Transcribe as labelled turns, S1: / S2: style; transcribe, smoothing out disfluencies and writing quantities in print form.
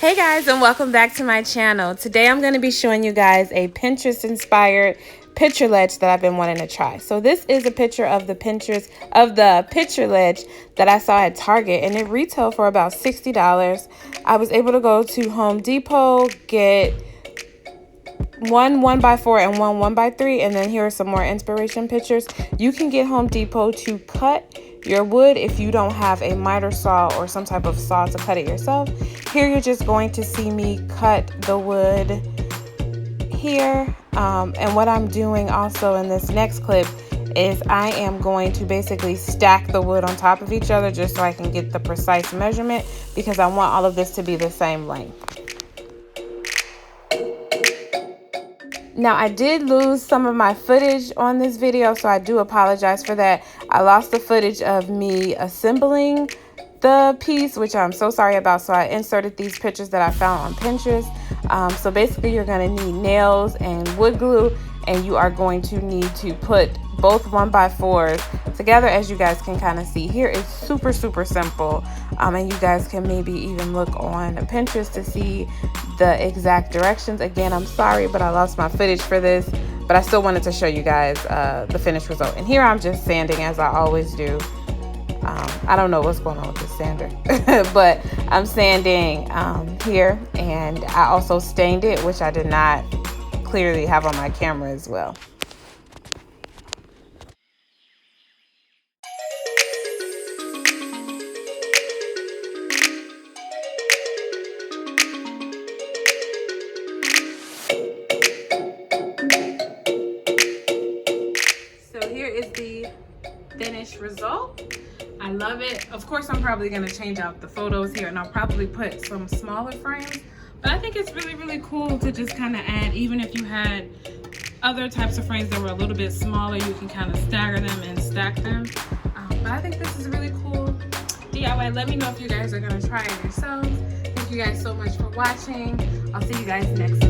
S1: Hey guys, and welcome back to my channel. Today I'm going to be showing you guys a Pinterest inspired picture ledge that I've been wanting to try. So this is a picture of the picture ledge that I saw at Target, and it retailed for about $60. I was able to go to Home Depot, get one 1x4 and one 1x3, and then here are some more inspiration pictures. You can get Home Depot to cut your wood if you don't have a miter saw or some type of saw to cut it yourself. Here you're just going to see me cut the wood here, and what I'm doing also in this next clip is I am going to basically stack the wood on top of each other just so I can get the precise measurement, because I want all of this to be the same length. Now, I did lose some of my footage on this video, so I do apologize for that. I lost the footage of me assembling the piece, which I'm so sorry about. So I inserted these pictures that I found on Pinterest. So basically you're going to need nails and wood glue, and you are going to need to put both 1x4s together. As you guys can kind of see here, it's super simple, and you guys can maybe even look on Pinterest to see the exact directions. Again, I'm sorry, but I lost my footage for this, but I still wanted to show you guys the finished result. And here I'm just sanding as I always do. I don't know what's going on with this sander, but I'm sanding here, and I also stained it, which I did not clearly have on my camera as well. So here is the finished result. I love it. Of course, I'm probably going to change out the photos here, and I'll probably put some smaller frames, but I think it's really cool to just kind of add, even if you had other types of frames that were a little bit smaller, you can kind of stagger them and stack them. But I think this is really cool DIY. Let me know if you guys are going to try it yourselves. Thank you guys so much for watching. I'll see you guys next time.